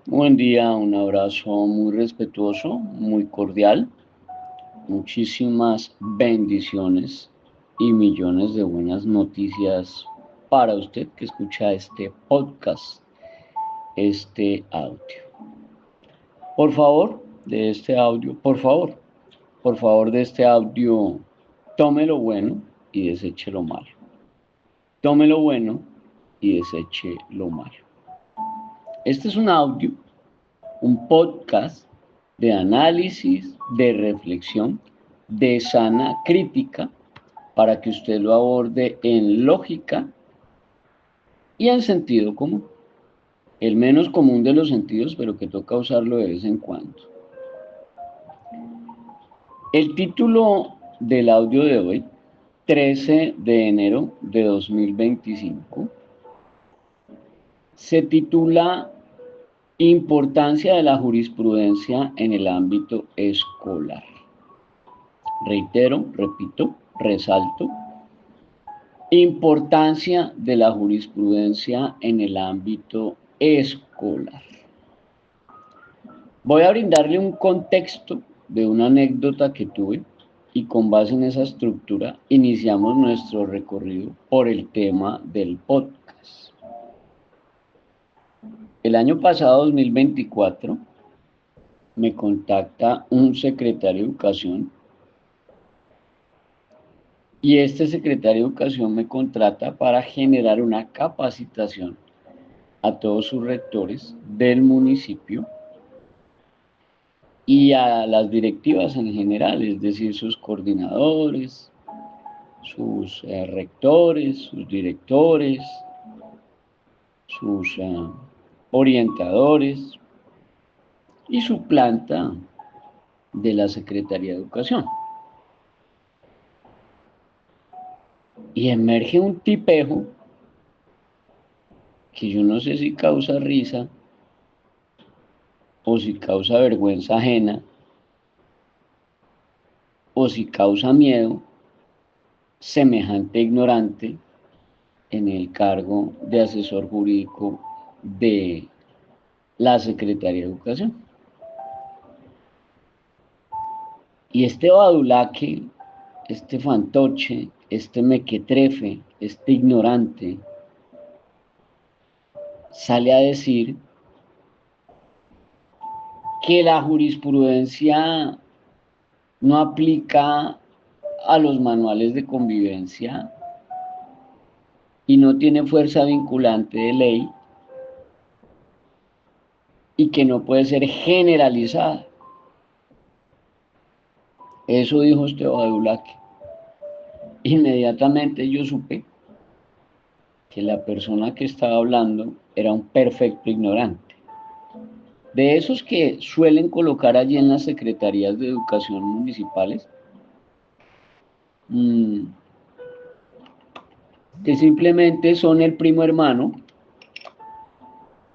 Buen día, un abrazo muy respetuoso, muy cordial. Muchísimas bendiciones y millones de buenas noticias para usted que escucha este podcast, este audio. Por favor, de este audio, por favor de este audio, tome lo bueno y deseche lo malo. Tome lo bueno y deseche lo malo. Este es un audio, un podcast de análisis, de reflexión, de sana crítica, para que usted lo aborde en lógica y en sentido común. El menos común de los sentidos, pero que toca usarlo de vez en cuando. El título del audio de hoy, 13 de enero de 2025, se titula Importancia de la jurisprudencia en el ámbito escolar. Reitero, repito, resalto, importancia de la jurisprudencia en el ámbito escolar. Voy a brindarle un contexto de una anécdota que tuve y con base en esa estructura iniciamos nuestro recorrido por el tema del podcast. El año pasado, 2024, me contacta un secretario de Educación y este secretario de Educación me contrata para generar una capacitación a todos sus rectores del municipio y a las directivas en general, es decir, sus coordinadores, sus rectores, sus directores, sus orientadores y su planta de la Secretaría de Educación. Y emerge un tipejo que yo no sé si causa risa o si causa vergüenza ajena o si causa miedo, semejante ignorante en el cargo de asesor jurídico de la Secretaría de Educación. Y este badulaque, este fantoche, este mequetrefe, este ignorante, sale a decir que la jurisprudencia no aplica a los manuales de convivencia y no tiene fuerza vinculante de ley y que no puede ser generalizada. Eso dijo este badulaque. Inmediatamente yo supe que la persona que estaba hablando era un perfecto ignorante. De esos que suelen colocar allí en las secretarías de educación municipales, que simplemente son el primo hermano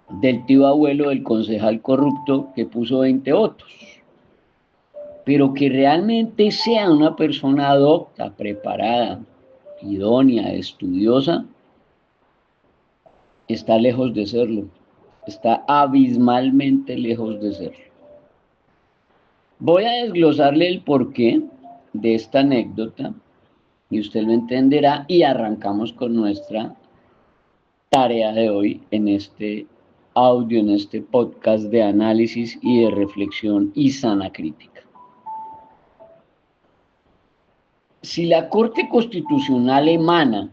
del tío abuelo del concejal corrupto que puso 20 votos. Pero que realmente sea una persona adopta, preparada, idónea, estudiosa, está lejos de serlo. Está abismalmente lejos de serlo. Voy a desglosarle el porqué de esta anécdota y usted lo entenderá y arrancamos con nuestra tarea de hoy en este audio, en este podcast de análisis y de reflexión y sana crítica. Si la Corte Constitucional emana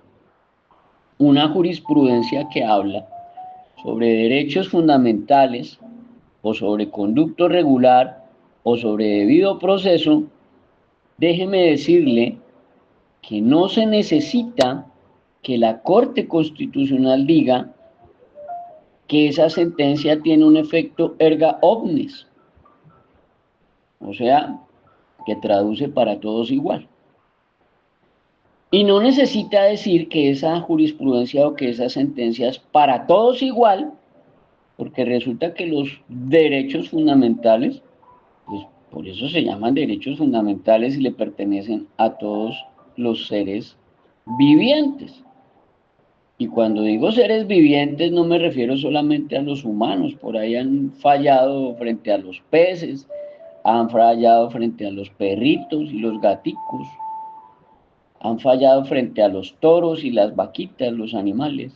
una jurisprudencia que habla sobre derechos fundamentales o sobre conducto regular o sobre debido proceso, déjeme decirle que no se necesita que la Corte Constitucional diga que esa sentencia tiene un efecto erga omnes, o sea, que traduce para todos igual. Y no necesita decir que esa jurisprudencia o que esa sentencia es para todos igual, porque resulta que los derechos fundamentales, pues por eso se llaman derechos fundamentales y le pertenecen a todos los seres vivientes. Y cuando digo seres vivientes no me refiero solamente a los humanos, por ahí han fallado frente a los peces, han fallado frente a los perritos y los gaticos, han fallado frente a los toros y las vaquitas, los animales.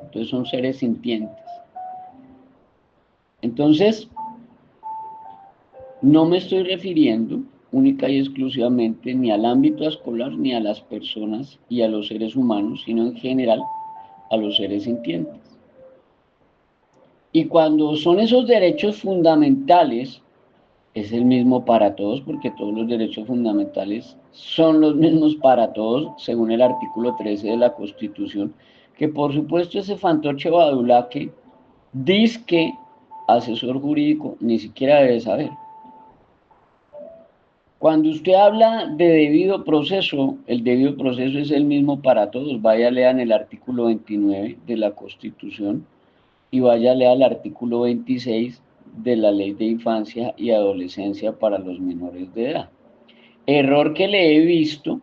Entonces son seres sintientes. Entonces, no me estoy refiriendo única y exclusivamente ni al ámbito escolar ni a las personas y a los seres humanos, sino en general a los seres sintientes. Y cuando son esos derechos fundamentales, es el mismo para todos, porque todos los derechos fundamentales son los mismos para todos, según el artículo 13 de la Constitución, que por supuesto ese fantoche Badulaque, disque asesor jurídico, ni siquiera debe saber. Cuando usted habla de debido proceso, el debido proceso es el mismo para todos. Vaya, lean el artículo 29 de la Constitución y vaya, lea el artículo 26 de la Ley de Infancia y Adolescencia para los menores de edad. Error que le he visto,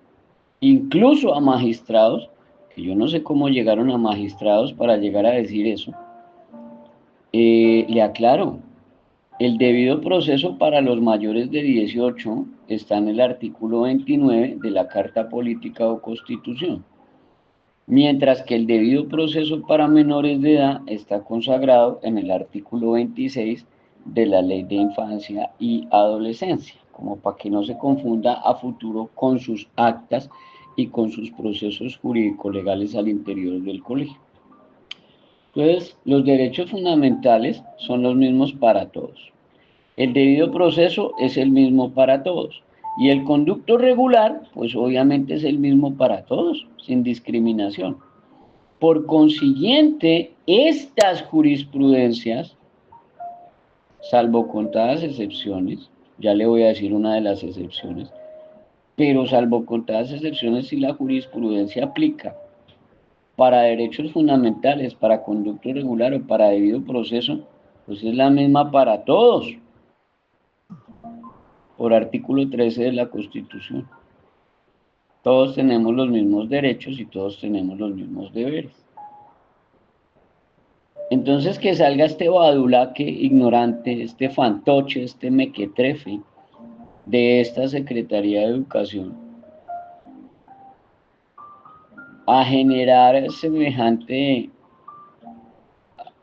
incluso a magistrados, que yo no sé cómo llegaron a magistrados para llegar a decir eso. Le aclaro, el debido proceso para los mayores de 18 está en el artículo 29 de la Carta Política o Constitución, mientras que el debido proceso para menores de edad está consagrado en el artículo 26 de la Ley de Infancia y Adolescencia, como para que no se confunda a futuro con sus actas y con sus procesos jurídico-legales al interior del colegio. Entonces, los derechos fundamentales son los mismos para todos. El debido proceso es el mismo para todos. Y el conducto regular, pues obviamente es el mismo para todos, sin discriminación. Por consiguiente, estas jurisprudencias, salvo contadas excepciones, ya le voy a decir una de las excepciones, pero salvo contadas excepciones, si la jurisprudencia aplica para derechos fundamentales, para conducto regular o para debido proceso, pues es la misma para todos, por artículo 13 de la Constitución. Todos tenemos los mismos derechos y todos tenemos los mismos deberes. Entonces que salga este badulaque ignorante, este fantoche, este mequetrefe de esta Secretaría de Educación a generar semejante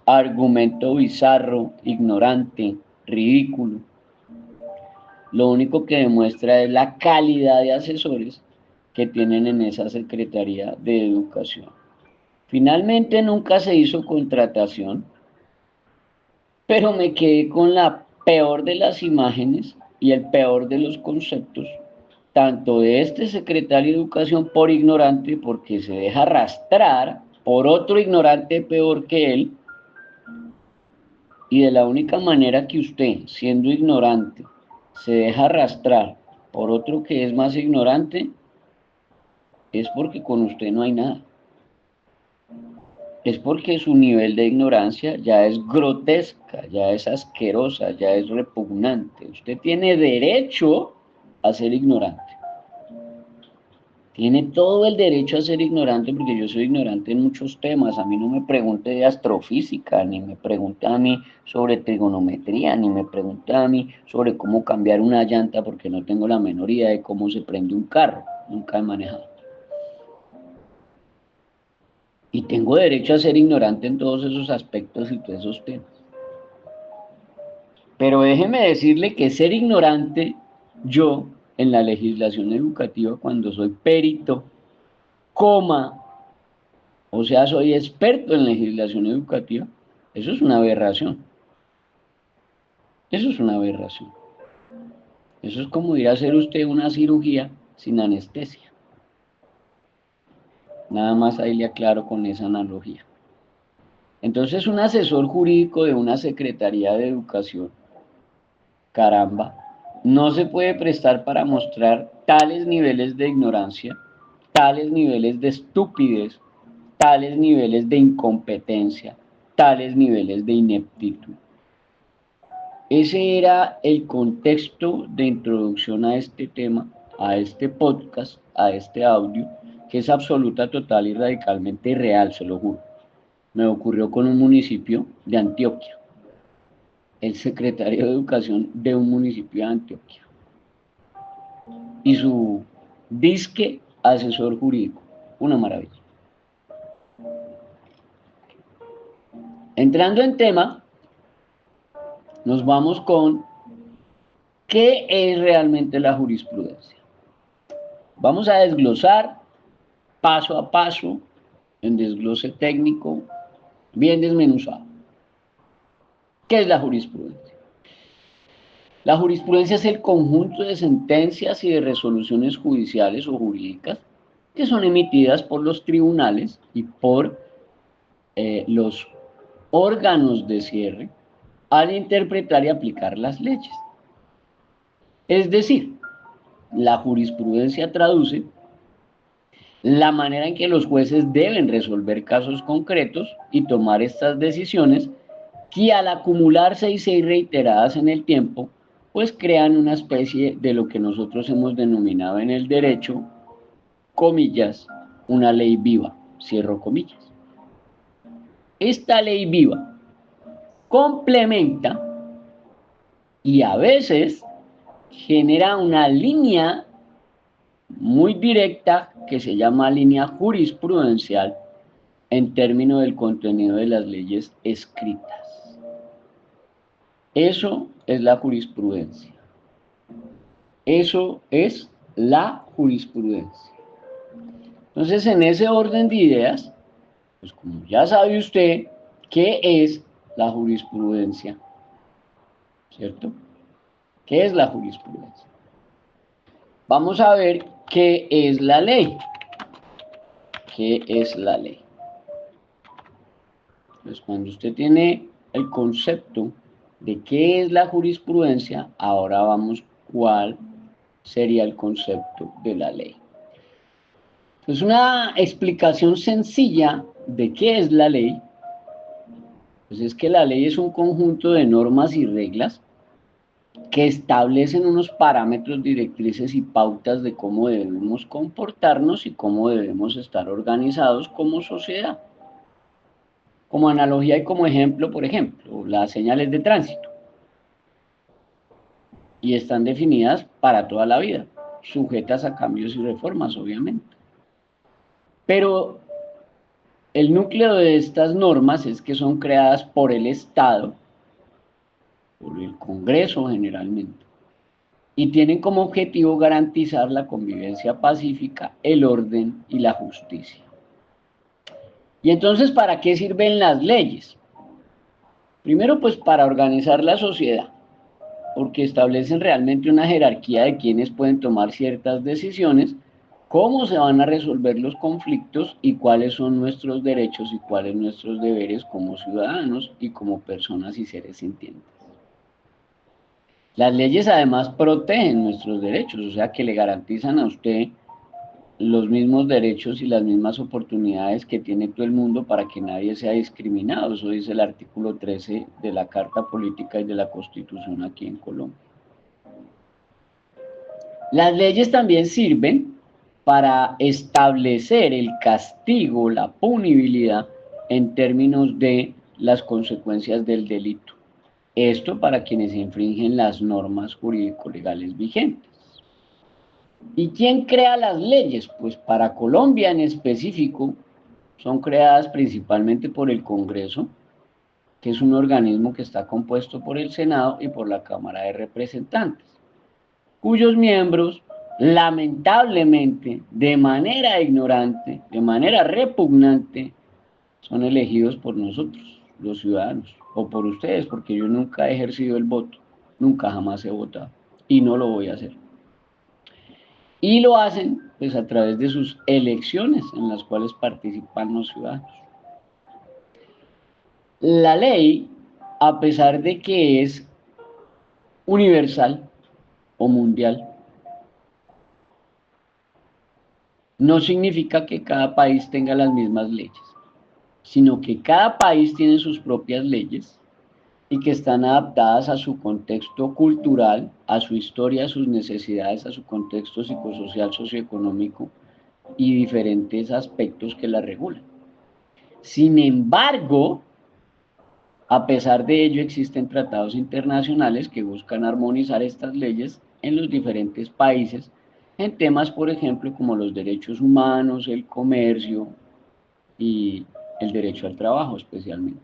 argumento bizarro, ignorante, ridículo, lo único que demuestra es la calidad de asesores que tienen en esa Secretaría de Educación. Finalmente nunca se hizo contratación, pero me quedé con la peor de las imágenes y el peor de los conceptos, tanto de este secretario de Educación por ignorante, porque se deja arrastrar por otro ignorante peor que él, y de la única manera que usted, siendo ignorante, se deja arrastrar por otro que es más ignorante, es porque con usted no hay nada. Es porque su nivel de ignorancia ya es grotesca, ya es asquerosa, ya es repugnante. Usted tiene derecho a ser ignorante. Tiene todo el derecho a ser ignorante porque yo soy ignorante en muchos temas. A mí no me pregunte de astrofísica, ni me pregunta a mí sobre trigonometría, ni me pregunta a mí sobre cómo cambiar una llanta porque no tengo la menor idea de cómo se prende un carro. Nunca he manejado. Y tengo derecho a ser ignorante en todos esos aspectos y todos esos temas. Pero déjeme decirle que ser ignorante, yo, en la legislación educativa, cuando soy perito, coma, o sea, soy experto en legislación educativa, eso es una aberración. Eso es una aberración. Eso es como ir a hacer usted una cirugía sin anestesia. Nada más ahí le aclaro con esa analogía. Entonces, un asesor jurídico de una Secretaría de Educación, caramba, no se puede prestar para mostrar tales niveles de ignorancia, tales niveles de estupidez, tales niveles de incompetencia, tales niveles de ineptitud. Ese era el contexto de introducción a este tema, a este podcast, a este audio, que es absoluta, total y radicalmente real, se lo juro. Me ocurrió con un municipio de Antioquia, el secretario de Educación de un municipio de Antioquia y su disque asesor jurídico, una maravilla. Entrando en tema, nos vamos con ¿qué es realmente la jurisprudencia? Vamos a desglosar paso a paso, en desglose técnico, bien desmenuzado. ¿Qué es la jurisprudencia? La jurisprudencia es el conjunto de sentencias y de resoluciones judiciales o jurídicas que son emitidas por los tribunales y por los órganos de cierre al interpretar y aplicar las leyes. Es decir, la jurisprudencia traduce la manera en que los jueces deben resolver casos concretos y tomar estas decisiones que al acumularse y ser reiteradas en el tiempo, pues crean una especie de lo que nosotros hemos denominado en el derecho, comillas, una ley viva, cierro comillas. Esta ley viva complementa y a veces genera una línea muy directa que se llama línea jurisprudencial en términos del contenido de las leyes escritas. Eso es la jurisprudencia. Eso es la jurisprudencia. Entonces, en ese orden de ideas, pues como ya sabe usted, ¿qué es la jurisprudencia? ¿Cierto? ¿Qué es la jurisprudencia? Vamos a ver qué es la ley. ¿Qué es la ley? Pues cuando usted tiene el concepto de qué es la jurisprudencia, ahora vamos cuál sería el concepto de la ley. Pues una explicación sencilla de qué es la ley, pues es que la ley es un conjunto de normas y reglas que establecen unos parámetros, directrices y pautas de cómo debemos comportarnos y cómo debemos estar organizados como sociedad. Como analogía y como ejemplo, por ejemplo, las señales de tránsito. Y están definidas para toda la vida, sujetas a cambios y reformas, obviamente. Pero el núcleo de estas normas es que son creadas por el Estado, por el Congreso generalmente, y tienen como objetivo garantizar la convivencia pacífica, el orden y la justicia. Y entonces, ¿para qué sirven las leyes? Primero, pues para organizar la sociedad, porque establecen realmente una jerarquía de quienes pueden tomar ciertas decisiones, cómo se van a resolver los conflictos y cuáles son nuestros derechos y cuáles nuestros deberes como ciudadanos y como personas y seres sintientes. Las leyes además protegen nuestros derechos, o sea que le garantizan a usted los mismos derechos y las mismas oportunidades que tiene todo el mundo para que nadie sea discriminado. Eso dice el artículo 13 de la Carta Política y de la Constitución aquí en Colombia. Las leyes también sirven para establecer el castigo, la punibilidad en términos de las consecuencias del delito. Esto para quienes infringen las normas jurídico-legales vigentes. ¿Y quién crea las leyes? Pues para Colombia en específico son creadas principalmente por el Congreso, que es un organismo que está compuesto por el Senado y por la Cámara de Representantes, cuyos miembros, lamentablemente, de manera ignorante, de manera repugnante, son elegidos por nosotros, los ciudadanos, o por ustedes, porque yo nunca he ejercido el voto, nunca jamás he votado, y no lo voy a hacer. Y lo hacen, pues, a través de sus elecciones, en las cuales participan los ciudadanos. La ley, a pesar de que es universal o mundial, no significa que cada país tenga las mismas leyes, sino que cada país tiene sus propias leyes y que están adaptadas a su contexto cultural, a su historia, a sus necesidades, a su contexto psicosocial, socioeconómico y diferentes aspectos que la regulan. Sin embargo, a pesar de ello, existen tratados internacionales que buscan armonizar estas leyes en los diferentes países en temas, por ejemplo, como los derechos humanos, el comercio y el derecho al trabajo especialmente.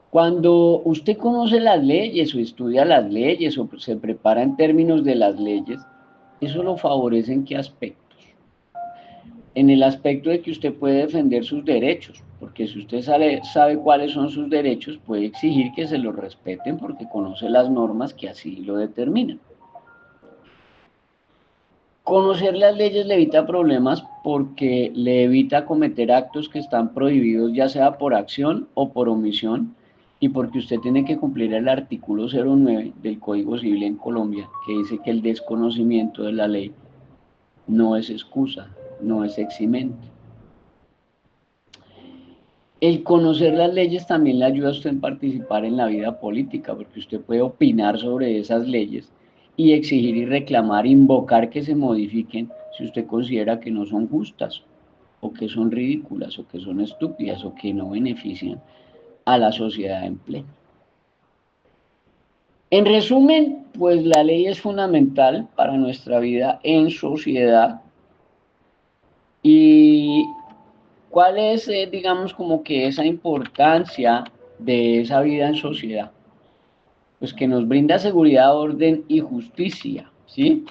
Cuando usted conoce las leyes o estudia las leyes o se prepara en términos de las leyes, eso lo favorece en qué aspectos. En el aspecto de que usted puede defender sus derechos, porque si usted sabe cuáles son sus derechos, puede exigir que se los respeten porque conoce las normas que así lo determinan. Conocer las leyes le evita problemas porque le evita cometer actos que están prohibidos, ya sea por acción o por omisión, y porque usted tiene que cumplir el artículo 09 del Código Civil en Colombia, que dice que el desconocimiento de la ley no es excusa, no es eximente. El conocer las leyes también le ayuda a usted a participar en la vida política, porque usted puede opinar sobre esas leyes y exigir y reclamar, invocar que se modifiquen si usted considera que no son justas, o que son ridículas, o que son estúpidas, o que no benefician a la sociedad en pleno. En resumen, pues la ley es fundamental para nuestra vida en sociedad. ¿Y cuál es, digamos, como que esa importancia de esa vida en sociedad? Pues que nos brinda seguridad, orden y justicia, ¿sí?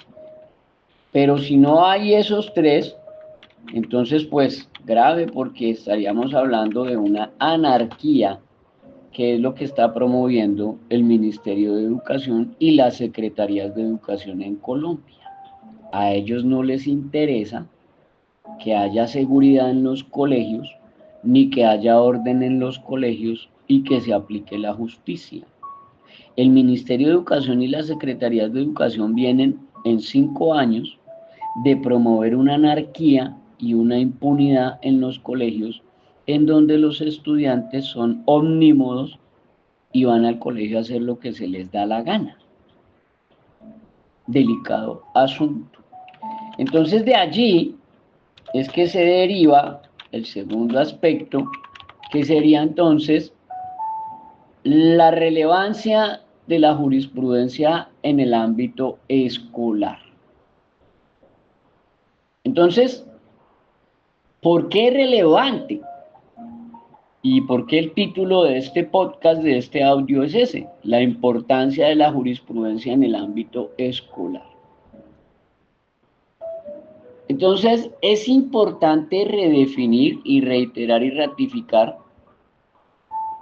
Pero si no hay esos tres, entonces pues grave, porque estaríamos hablando de una anarquía, que es lo que está promoviendo el Ministerio de Educación y las secretarías de educación en Colombia. A ellos no les interesa que haya seguridad en los colegios, ni que haya orden en los colegios y que se aplique la justicia. El Ministerio de Educación y las Secretarías de Educación vienen en 5 años de promover una anarquía y una impunidad en los colegios, en donde los estudiantes son omnímodos y van al colegio a hacer lo que se les da la gana. Delicado asunto. Entonces de allí es que se deriva el segundo aspecto, que sería entonces la relevancia de la jurisprudencia en el ámbito escolar. Entonces, ¿por qué es relevante? ¿Y por qué el título de este podcast, de este audio, es ese? La importancia de la jurisprudencia en el ámbito escolar. Entonces, es importante redefinir y reiterar y ratificar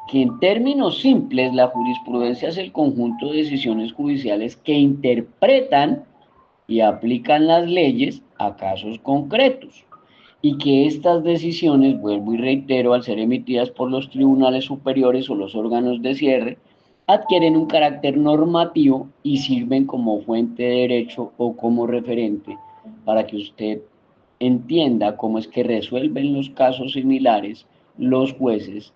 que en términos simples la jurisprudencia es el conjunto de decisiones judiciales que interpretan y aplican las leyes a casos concretos, y que estas decisiones, vuelvo y reitero, al ser emitidas por los tribunales superiores o los órganos de cierre, adquieren un carácter normativo y sirven como fuente de derecho o como referente para que usted entienda cómo es que resuelven los casos similares los jueces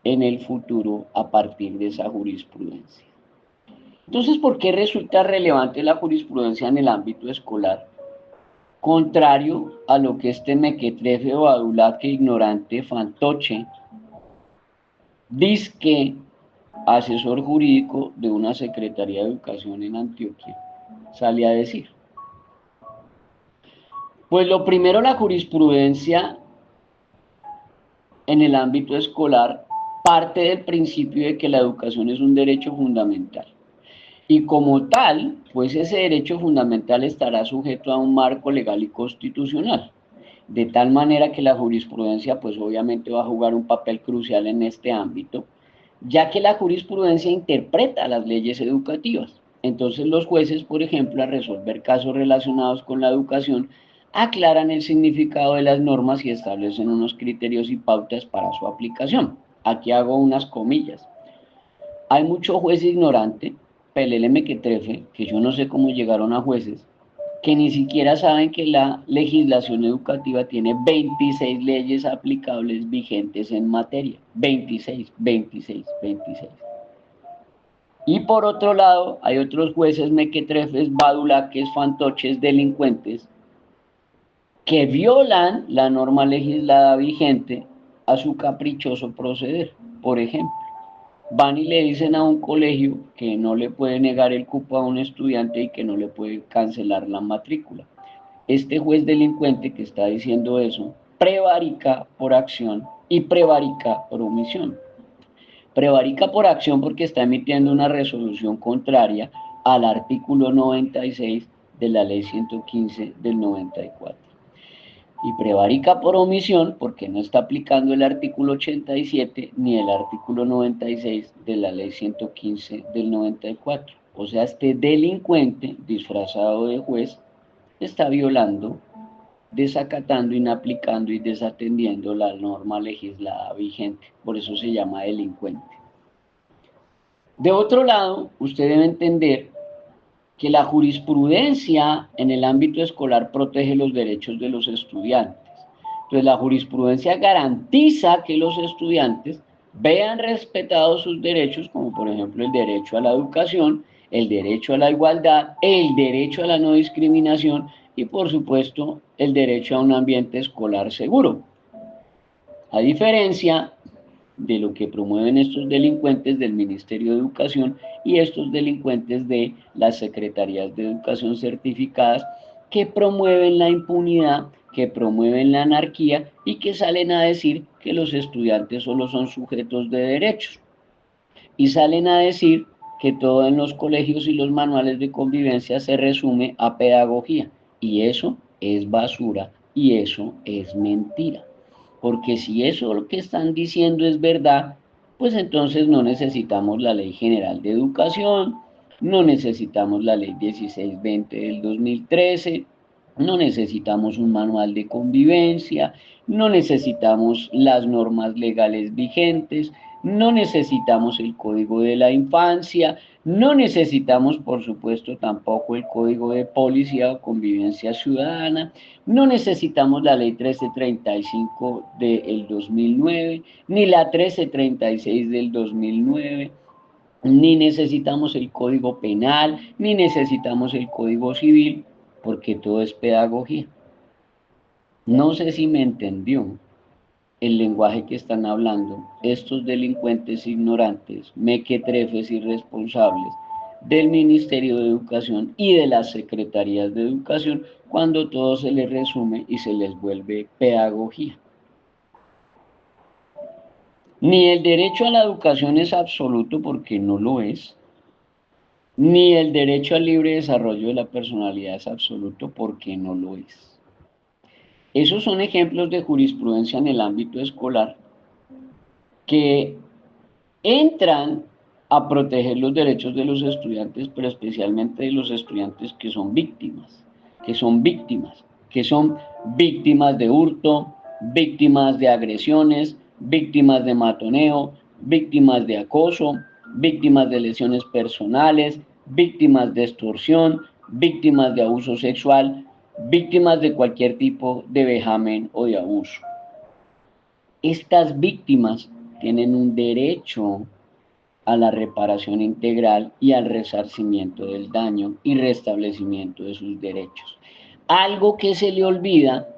en el futuro a partir de esa jurisprudencia. Entonces, ¿por qué resulta relevante la jurisprudencia en el ámbito escolar? Contrario a lo que este mequetrefe o adulaque ignorante fantoche, dizque asesor jurídico de una Secretaría de Educación en Antioquia, sale a decir. Pues lo primero, la jurisprudencia en el ámbito escolar parte del principio de que la educación es un derecho fundamental. Y como tal, pues ese derecho fundamental estará sujeto a un marco legal y constitucional, de tal manera que la jurisprudencia pues obviamente va a jugar un papel crucial en este ámbito, ya que la jurisprudencia interpreta las leyes educativas. Entonces los jueces, por ejemplo, al resolver casos relacionados con la educación, aclaran el significado de las normas y establecen unos criterios y pautas para su aplicación. Aquí hago unas comillas. Hay mucho juez ignorante, pelele mequetrefe, que yo no sé cómo llegaron a jueces, que ni siquiera saben que la legislación educativa tiene 26 leyes aplicables vigentes en materia. 26, 26, 26. Y por otro lado, hay otros jueces mequetrefes, badulaques, fantoches, delincuentes, que violan la norma legislada vigente a su caprichoso proceder. Por ejemplo, van y le dicen a un colegio que no le puede negar el cupo a un estudiante y que no le puede cancelar la matrícula. Este juez delincuente que está diciendo eso prevarica por acción y prevarica por omisión. Prevarica por acción porque está emitiendo una resolución contraria al artículo 96 de la ley 115 del 94. Y prevarica por omisión porque no está aplicando el artículo 87 ni el artículo 96 de la ley 115 del 94. O sea, este delincuente disfrazado de juez está violando, desacatando, inaplicando y desatendiendo la norma legislada vigente. Por eso se llama delincuente. De otro lado, usted debe entender que la jurisprudencia en el ámbito escolar protege los derechos de los estudiantes. Entonces, la jurisprudencia garantiza que los estudiantes vean respetados sus derechos, como por ejemplo el derecho a la educación, el derecho a la igualdad, el derecho a la no discriminación y por supuesto el derecho a un ambiente escolar seguro. A diferencia de lo que promueven estos delincuentes del Ministerio de Educación y estos delincuentes de las Secretarías de Educación certificadas que promueven la impunidad, que promueven la anarquía y que salen a decir que los estudiantes solo son sujetos de derechos. Y salen a decir que todo en los colegios y los manuales de convivencia se resume a pedagogía. Y eso es basura y eso es mentira. Porque si eso lo que están diciendo es verdad, pues entonces no necesitamos la Ley General de Educación, no necesitamos la Ley 1620 del 2013, no necesitamos un manual de convivencia, no necesitamos las normas legales vigentes, no necesitamos el Código de la Infancia, no necesitamos, por supuesto, tampoco el Código de Policía o Convivencia Ciudadana, no necesitamos la Ley 1335 del 2009, ni la 1336 del 2009, ni necesitamos el Código Penal, ni necesitamos el Código Civil, porque todo es pedagogía. No sé si me entendió el lenguaje que están hablando estos delincuentes ignorantes, mequetrefes irresponsables del Ministerio de Educación y de las Secretarías de Educación, cuando todo se les resume y se les vuelve pedagogía. Ni el derecho a la educación es absoluto porque no lo es, ni el derecho al libre desarrollo de la personalidad es absoluto porque no lo es. Esos son ejemplos de jurisprudencia en el ámbito escolar que entran a proteger los derechos de los estudiantes, pero especialmente de los estudiantes que son víctimas, que son víctimas de hurto, víctimas de agresiones, víctimas de matoneo, víctimas de acoso, víctimas de lesiones personales, víctimas de extorsión, víctimas de abuso sexual, víctimas de cualquier tipo de vejamen o de abuso. Estas víctimas tienen un derecho a la reparación integral y al resarcimiento del daño y restablecimiento de sus derechos. Algo que se le olvida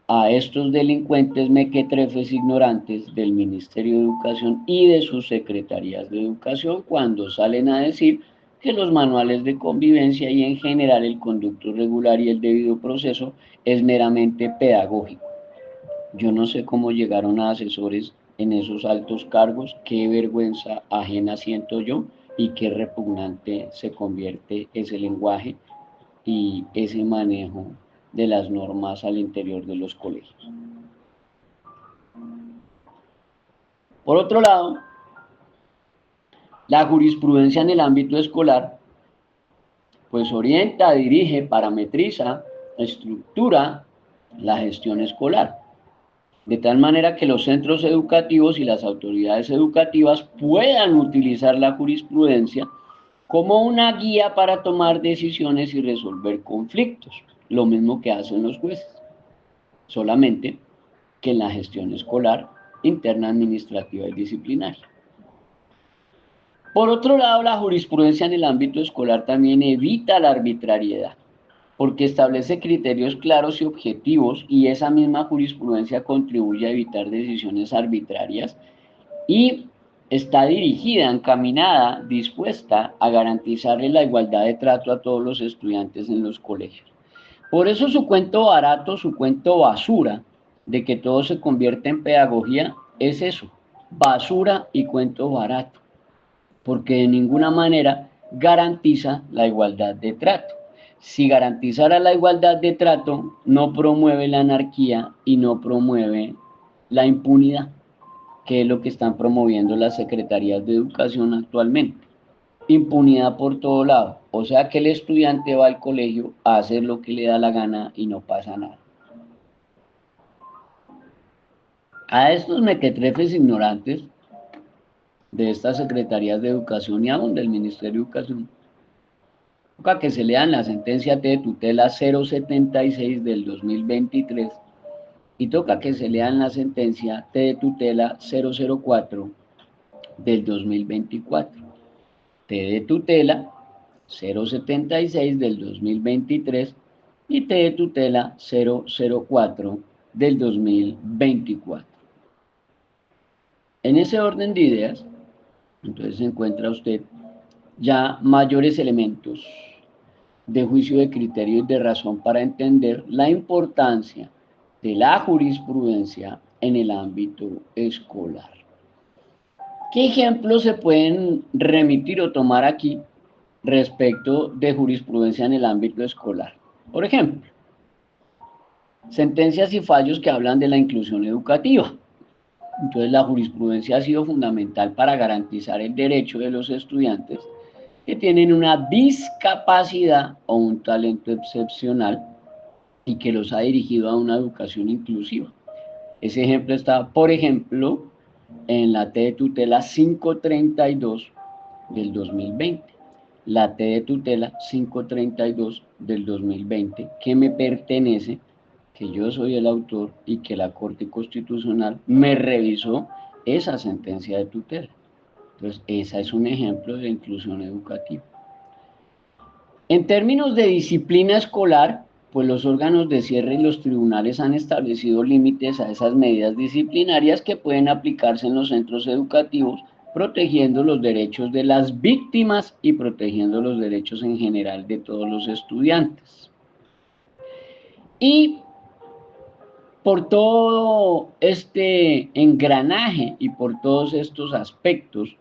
a estos delincuentes mequetrefes ignorantes del Ministerio de Educación y de sus secretarías de educación cuando salen a decir que los manuales de convivencia y en general el conducto regular y el debido proceso es meramente pedagógico. Yo no sé cómo llegaron a asesores en esos altos cargos, qué vergüenza ajena siento yo y qué repugnante se convierte ese lenguaje y ese manejo de las normas al interior de los colegios. Por otro lado, la jurisprudencia en el ámbito escolar pues orienta, dirige, parametriza, estructura la gestión escolar, de tal manera que los centros educativos y las autoridades educativas puedan utilizar la jurisprudencia como una guía para tomar decisiones y resolver conflictos, lo mismo que hacen los jueces, solamente que en la gestión escolar, interna, administrativa y disciplinaria. Por otro lado, la jurisprudencia en el ámbito escolar también evita la arbitrariedad. porque establece criterios claros y objetivos y esa misma jurisprudencia contribuye a evitar decisiones arbitrarias y está dirigida, encaminada, dispuesta a garantizarle la igualdad de trato a todos los estudiantes en los colegios. Por eso su cuento barato, su cuento basura, de que todo se convierte en pedagogía, es eso, basura y cuento barato, porque de ninguna manera garantiza la igualdad de trato. Si garantizara la igualdad de trato, no promueve la anarquía y no promueve la impunidad, que es lo que están promoviendo las secretarías de educación actualmente. Impunidad por todo lado, o sea que el estudiante va al colegio a hacer lo que le da la gana y no pasa nada. A estos mequetrefes ignorantes de estas secretarías de educación y aún del Ministerio de Educación, toca que se lean la sentencia T de tutela 076 del 2023 y toca que se lean la sentencia T de tutela 004 del 2024. T de tutela 076 del 2023 y T de tutela 004 del 2024. En ese orden de ideas, entonces encuentra usted ya mayores elementos de juicio de criterio y de razón para entender la importancia de la jurisprudencia en el ámbito escolar. ¿Qué ejemplos se pueden remitir o tomar aquí respecto de jurisprudencia en el ámbito escolar? Por ejemplo, sentencias y fallos que hablan de la inclusión educativa. Entonces, la jurisprudencia ha sido fundamental para garantizar el derecho de los estudiantes que tienen una discapacidad o un talento excepcional y que los ha dirigido a una educación inclusiva. Ese ejemplo está, por ejemplo, en la T de tutela 532 del 2020. La T de tutela 532 del 2020, que me pertenece, que yo soy el autor y que la Corte Constitucional me revisó esa sentencia de tutela. Entonces, esa es un ejemplo de inclusión educativa. En términos de disciplina escolar, pues los órganos de cierre y los tribunales han establecido límites a esas medidas disciplinarias que pueden aplicarse en los centros educativos, protegiendo los derechos de las víctimas y protegiendo los derechos en general de todos los estudiantes. Y por todo este engranaje y por todos estos aspectos,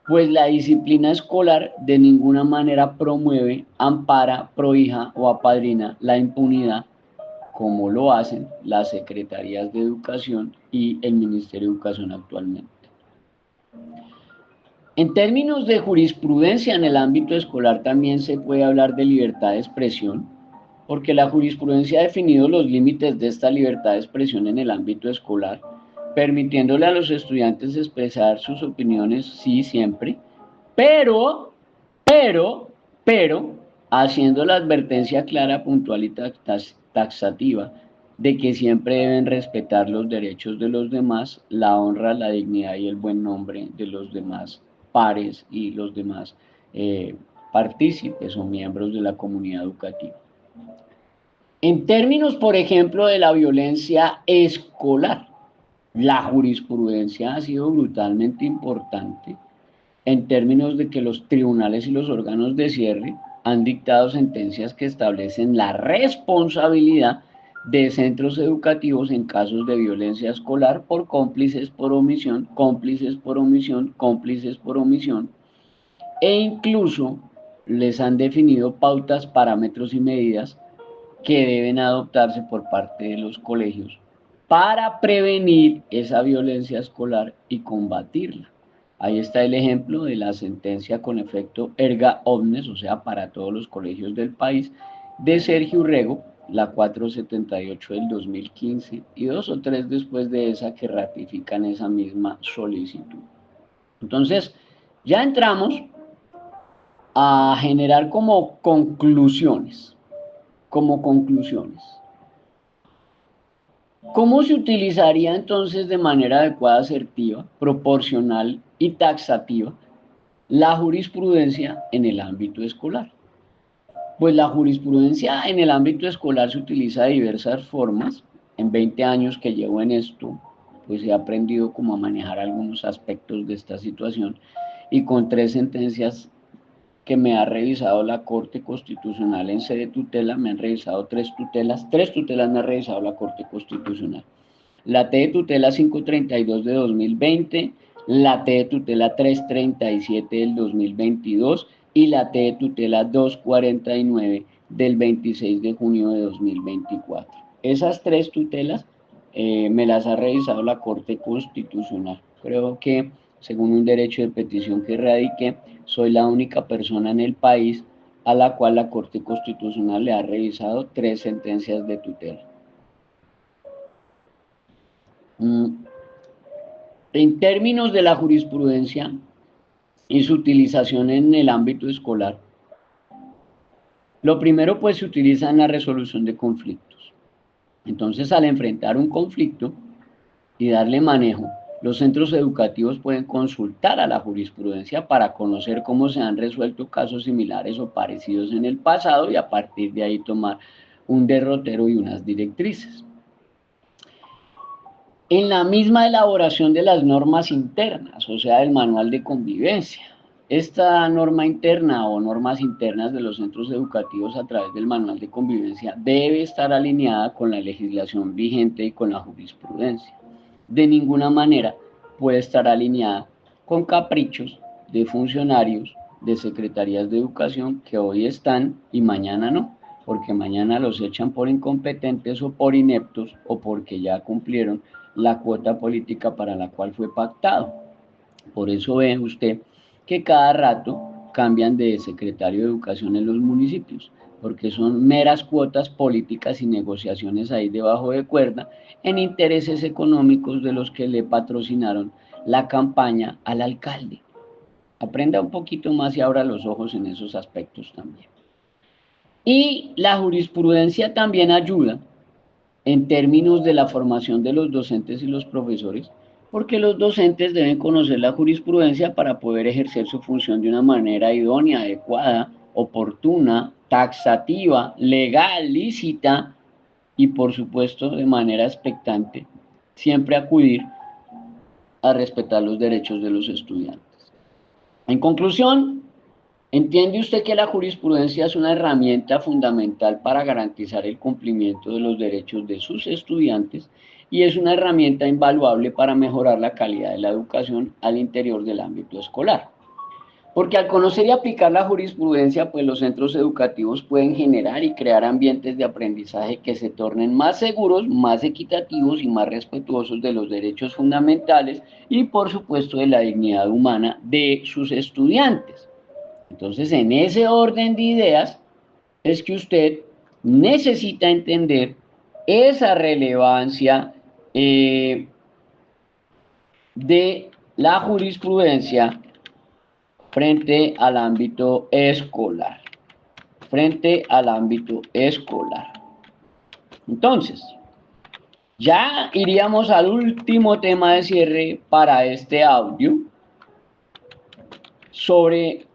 pues la disciplina escolar de ninguna manera promueve, ampara, prohija o apadrina la impunidad, como lo hacen las secretarías de educación y el Ministerio de Educación actualmente. En términos de jurisprudencia en el ámbito escolar también se puede hablar de libertad de expresión, porque la jurisprudencia ha definido los límites de esta libertad de expresión en el ámbito escolar, permitiéndole a los estudiantes expresar sus opiniones, sí, siempre, pero, haciendo la advertencia clara, puntual y taxativa de que siempre deben respetar los derechos de los demás, la honra, la dignidad y el buen nombre de los demás pares y los demás partícipes o miembros de la comunidad educativa. En términos, por ejemplo, de la violencia escolar, la jurisprudencia ha sido brutalmente importante en términos de que los tribunales y los órganos de cierre han dictado sentencias que establecen la responsabilidad de centros educativos en casos de violencia escolar por cómplices por omisión, cómplices por omisión, cómplices por omisión, e incluso les han definido pautas, parámetros y medidas que deben adoptarse por parte de los colegios para prevenir esa violencia escolar y combatirla. Ahí está el ejemplo de la sentencia con efecto erga omnes, o sea, para todos los colegios del país, de Sergio Urrego, la 478 del 2015, y 2 o 3 después de esa que ratifican esa misma solicitud. Entonces, ya entramos a generar como conclusiones. ¿Cómo se utilizaría entonces de manera adecuada, asertiva, proporcional y taxativa la jurisprudencia en el ámbito escolar? Pues la jurisprudencia en el ámbito escolar se utiliza de diversas formas. En 20 años que llevo en esto, pues he aprendido cómo a manejar algunos aspectos de esta situación, y con 3 sentencias que me ha revisado la Corte Constitucional en sede tutela, me han revisado 3 tutelas me ha revisado la Corte Constitucional. La T de tutela 532 de 2020, la T de tutela 337 del 2022 y la T de tutela 249 del 26 de junio de 2024. Esas 3 tutelas me las ha revisado la Corte Constitucional. Creo que, según un derecho de petición que radiqué, soy la única persona en el país a la cual la Corte Constitucional le ha revisado 3 sentencias de tutela. En términos de la jurisprudencia y su utilización en el ámbito escolar, lo primero pues se utiliza en la resolución de conflictos. Entonces, al enfrentar un conflicto y darle manejo, los centros educativos pueden consultar a la jurisprudencia para conocer cómo se han resuelto casos similares o parecidos en el pasado y a partir de ahí tomar un derrotero y unas directrices. En la misma elaboración de las normas internas, o sea, del manual de convivencia. Esta norma interna o normas internas de los centros educativos a través del manual de convivencia debe estar alineada con la legislación vigente y con la jurisprudencia. De ninguna manera puede estar alineada con caprichos de funcionarios de secretarías de educación que hoy están y mañana no, porque mañana los echan por incompetentes o por ineptos o porque ya cumplieron la cuota política para la cual fue pactado. Por eso ve usted que cada rato cambian de secretario de educación en los municipios, porque son meras cuotas políticas y negociaciones ahí debajo de cuerda en intereses económicos de los que le patrocinaron la campaña al alcalde. Aprenda un poquito más y abra los ojos en esos aspectos también. Y la jurisprudencia también ayuda en términos de la formación de los docentes y los profesores, porque los docentes deben conocer la jurisprudencia para poder ejercer su función de una manera idónea, adecuada, oportuna, taxativa, legal, lícita y por supuesto de manera expectante, siempre acudir a respetar los derechos de los estudiantes. En conclusión, ¿entiende usted que la jurisprudencia es una herramienta fundamental para garantizar el cumplimiento de los derechos de sus estudiantes y es una herramienta invaluable para mejorar la calidad de la educación al interior del ámbito escolar? Porque al conocer y aplicar la jurisprudencia, pues los centros educativos pueden generar y crear ambientes de aprendizaje que se tornen más seguros, más equitativos y más respetuosos de los derechos fundamentales y, por supuesto, de la dignidad humana de sus estudiantes. Entonces, en ese orden de ideas es que usted necesita entender esa relevancia de la jurisprudencia frente al ámbito escolar. Frente al ámbito escolar. Entonces, ya iríamos al último tema de cierre para este audio sobre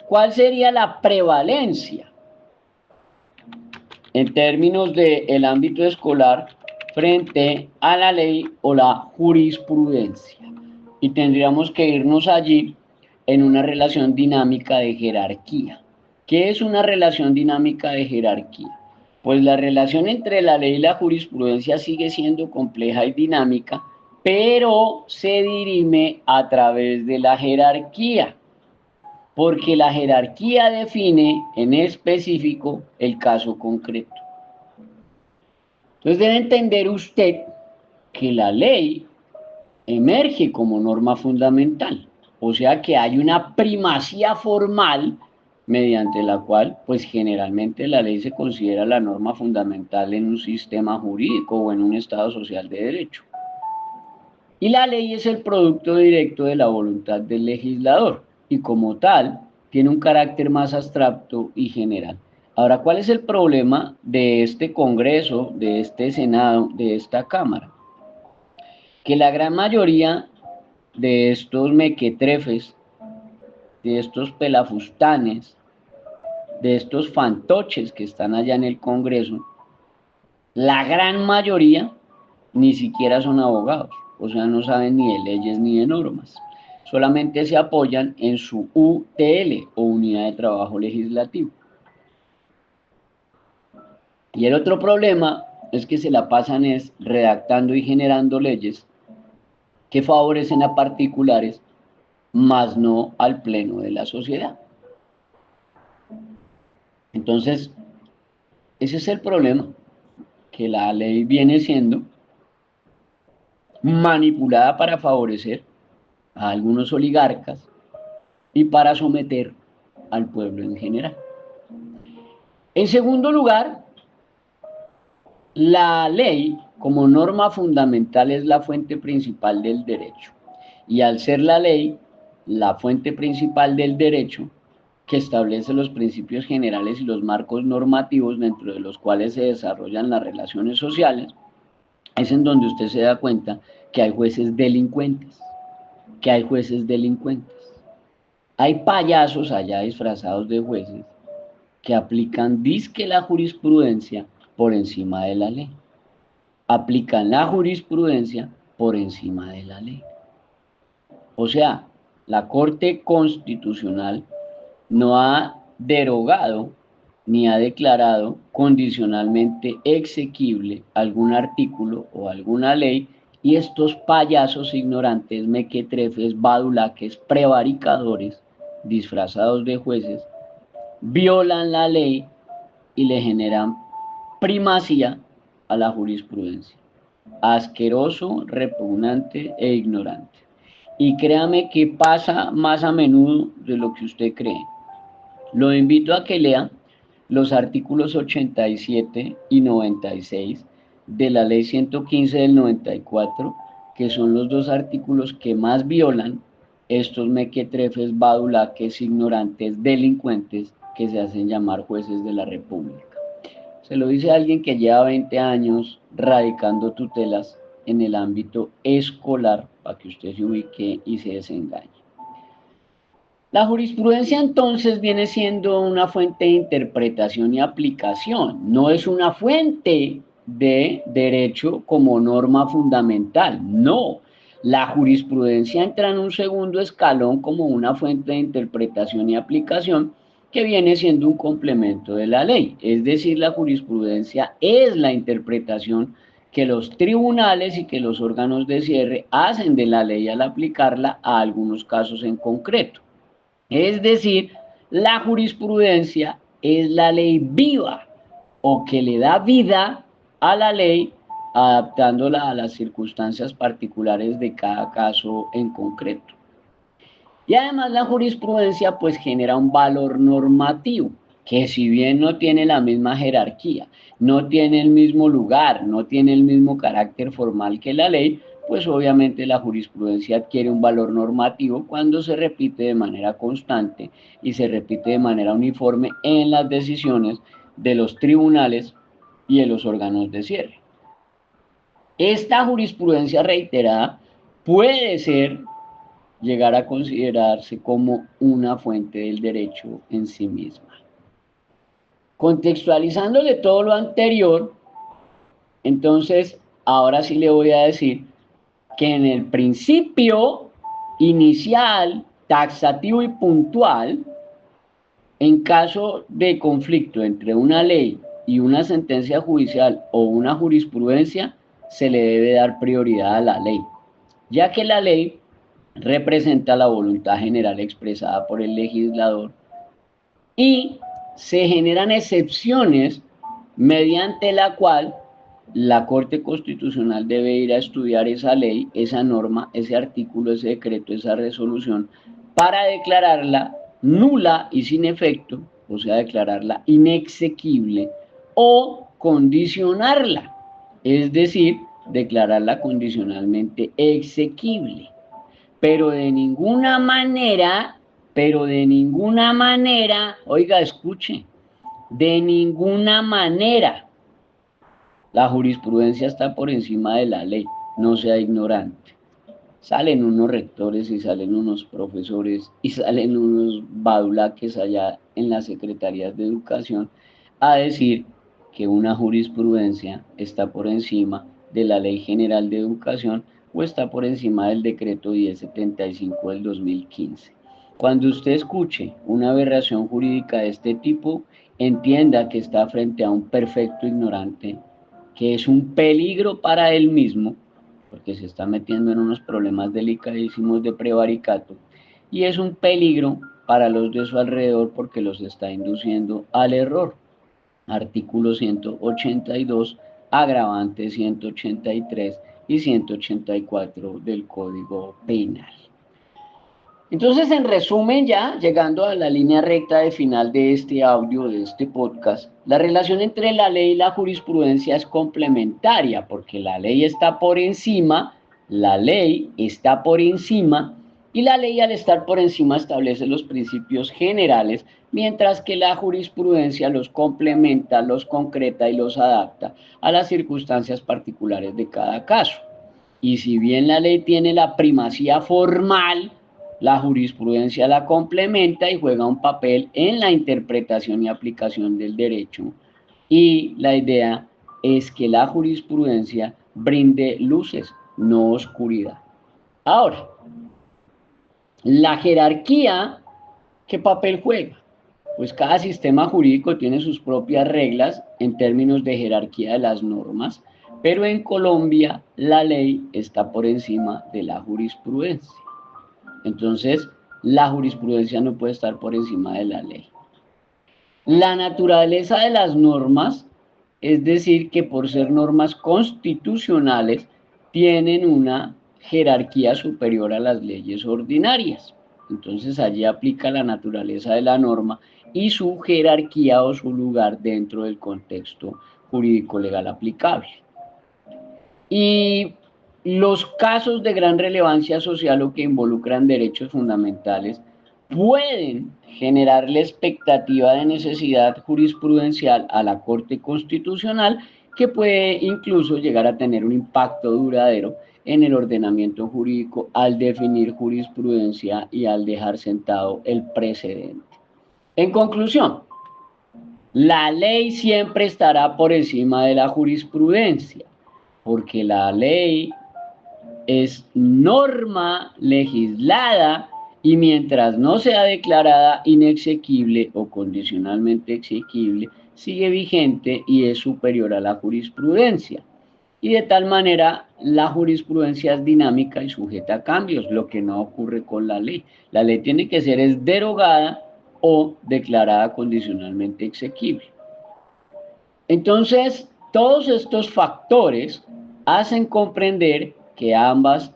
cuál sería la prevalencia en términos del ámbito escolar frente a la ley o la jurisprudencia. Y tendríamos que irnos allí en una relación dinámica de jerarquía. ¿Qué es una relación dinámica de jerarquía? Pues la relación entre la ley y la jurisprudencia sigue siendo compleja y dinámica, pero se dirime a través de la jerarquía, porque la jerarquía define en específico el caso concreto. Entonces debe entender usted que la ley emerge como norma fundamental, o sea que hay una primacía formal mediante la cual, pues generalmente la ley se considera la norma fundamental en un sistema jurídico o en un estado social de derecho. Y la ley es el producto directo de la voluntad del legislador y como tal tiene un carácter más abstracto y general. Ahora, ¿cuál es el problema de este Congreso, de este Senado, de esta Cámara? Que la gran mayoría de estos mequetrefes, de estos pelafustanes, de estos fantoches que están allá en el Congreso, la gran mayoría ni siquiera son abogados, o sea, no saben ni de leyes ni de normas, solamente se apoyan en su UTL o Unidad de Trabajo Legislativo. Y el otro problema es que se la pasan redactando y generando leyes que favorecen a particulares, más no al pleno de la sociedad. Entonces, ese es el problema, que la ley viene siendo manipulada para favorecer a algunos oligarcas y para someter al pueblo en general. En segundo lugar, la ley como norma fundamental es la fuente principal del derecho. Y al ser la ley la fuente principal del derecho, que establece los principios generales y los marcos normativos dentro de los cuales se desarrollan las relaciones sociales, es en donde usted se da cuenta que hay jueces delincuentes, que hay jueces delincuentes. Hay payasos allá disfrazados de jueces que aplican disque la jurisprudencia por encima de la ley. Aplican la jurisprudencia por encima de la ley. O sea, la Corte Constitucional no ha derogado ni ha declarado condicionalmente exequible algún artículo o alguna ley, y estos payasos ignorantes, mequetrefes, badulaques, prevaricadores, disfrazados de jueces, violan la ley y le generan primacía a la jurisprudencia. Asqueroso, repugnante e ignorante. Y créame que pasa más a menudo de lo que usted cree. Lo invito a que lea los artículos 87 y 96 de la ley 115 del 94, que son los dos artículos que más violan estos mequetrefes, badulaques, ignorantes, delincuentes que se hacen llamar jueces de la República. Se lo dice alguien que lleva 20 años radicando tutelas en el ámbito escolar, para que usted se ubique y se desengañe. La jurisprudencia entonces viene siendo una fuente de interpretación y aplicación, no es una fuente de derecho como norma fundamental, no. La jurisprudencia entra en un segundo escalón como una fuente de interpretación y aplicación que viene siendo un complemento de la ley, es decir, la jurisprudencia es la interpretación que los tribunales y que los órganos de cierre hacen de la ley al aplicarla a algunos casos en concreto. Es decir, la jurisprudencia es la ley viva o que le da vida a la ley adaptándola a las circunstancias particulares de cada caso en concreto. Y además la jurisprudencia pues genera un valor normativo que si bien no tiene la misma jerarquía, no tiene el mismo lugar, no tiene el mismo carácter formal que la ley, pues obviamente la jurisprudencia adquiere un valor normativo cuando se repite de manera constante y se repite de manera uniforme en las decisiones de los tribunales y de los órganos de cierre. Esta jurisprudencia reiterada puede llegar a considerarse como una fuente del derecho en sí misma. Contextualizándole todo lo anterior, entonces ahora sí le voy a decir que en el principio inicial, taxativo y puntual, en caso de conflicto entre una ley y una sentencia judicial o una jurisprudencia, se le debe dar prioridad a la ley, ya que la ley representa la voluntad general expresada por el legislador y se generan excepciones mediante la cual la Corte Constitucional debe ir a estudiar esa ley, esa norma, ese artículo, ese decreto, esa resolución, para declararla nula y sin efecto, o sea, declararla inexequible o condicionarla, es decir, declararla condicionalmente exequible. Pero de ninguna manera, oiga, escuche, de ninguna manera la jurisprudencia está por encima de la ley, no sea ignorante. salen unos rectores y salen unos profesores y salen unos badulaques allá en las secretarías de educación a decir que una jurisprudencia está por encima de la Ley General de Educación o está por encima del decreto 1075 del 2015. Cuando usted escuche una aberración jurídica de este tipo, entienda que está frente a un perfecto ignorante, que es un peligro para él mismo, porque se está metiendo en unos problemas delicadísimos de prevaricato, y es un peligro para los de su alrededor porque los está induciendo al error. Artículo 182, agravante 183 y 184 del Código Penal. Entonces, en resumen, ya llegando a la línea recta de final de este audio, de este podcast, la relación entre la ley y la jurisprudencia es complementaria, porque la ley está por encima, y la ley al estar por encima establece los principios generales, mientras que la jurisprudencia los complementa, los concreta y los adapta a las circunstancias particulares de cada caso. Y si bien la ley tiene la primacía formal, la jurisprudencia la complementa y juega un papel en la interpretación y aplicación del derecho. Y la idea es que la jurisprudencia brinde luces, no oscuridad. Ahora, la jerarquía, ¿qué papel juega? Pues cada sistema jurídico tiene sus propias reglas en términos de jerarquía de las normas, pero en Colombia la ley está por encima de la jurisprudencia. Entonces, la jurisprudencia no puede estar por encima de la ley. La naturaleza de las normas, es decir, que por ser normas constitucionales, tienen una jerarquía superior a las leyes ordinarias. Entonces, allí aplica la naturaleza de la norma y su jerarquía o su lugar dentro del contexto jurídico legal aplicable. Y los casos de gran relevancia social o que involucran derechos fundamentales pueden generar la expectativa de necesidad jurisprudencial a la Corte Constitucional, que puede incluso llegar a tener un impacto duradero en el ordenamiento jurídico al definir jurisprudencia y al dejar sentado el precedente. En conclusión, la ley siempre estará por encima de la jurisprudencia, porque la ley es norma legislada y mientras no sea declarada inexequible o condicionalmente exequible, sigue vigente y es superior a la jurisprudencia. Y de tal manera, la jurisprudencia es dinámica y sujeta a cambios, lo que no ocurre con la ley. La ley tiene que ser derogada o declarada condicionalmente exequible. Entonces, todos estos factores hacen comprender que ambas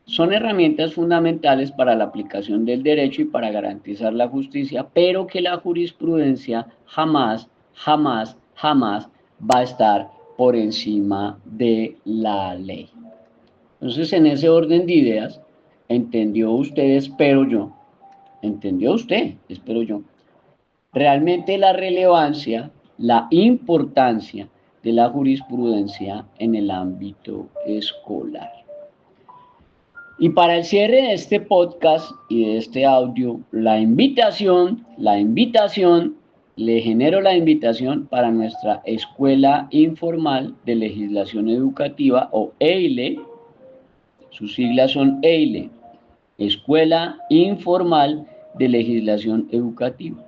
son herramientas fundamentales para la aplicación del derecho y para garantizar la justicia, pero que la jurisprudencia jamás va a estar por encima de la ley. Entonces, en ese orden de ideas, entendió usted, espero yo, realmente la relevancia, la importancia de la jurisprudencia en el ámbito escolar. Y para el cierre de este podcast y de este audio, le genero la invitación para nuestra Escuela Informal de Legislación Educativa o EILE, sus siglas son EILE, Escuela Informal de Legislación Educativa.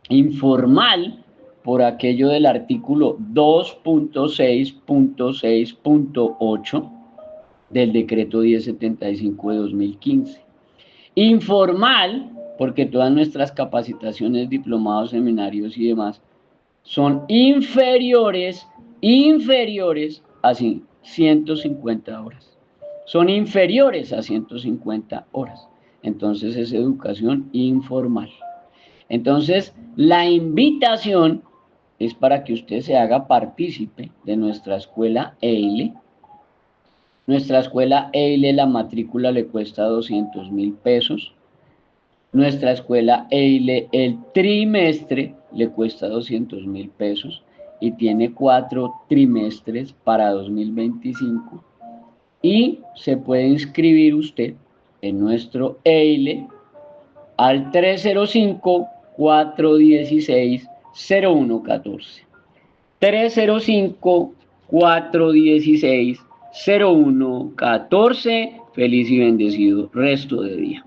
Informal por aquello del artículo 2.6.6.8 del decreto 1075 de 2015. Informal porque todas nuestras capacitaciones, diplomados, seminarios y demás son inferiores a 150 horas. Son inferiores a 150 horas. Entonces es educación informal. Entonces, la invitación es para que usted se haga partícipe de nuestra escuela EILE. Nuestra escuela EILE, la matrícula le cuesta 200.000 pesos. Nuestra escuela EILE, el trimestre le cuesta 200.000 pesos y tiene 4 trimestres para 2025. y se puede inscribir usted en nuestro EILE al 305-416-0114. 305-416-0114. Feliz y bendecido resto de día.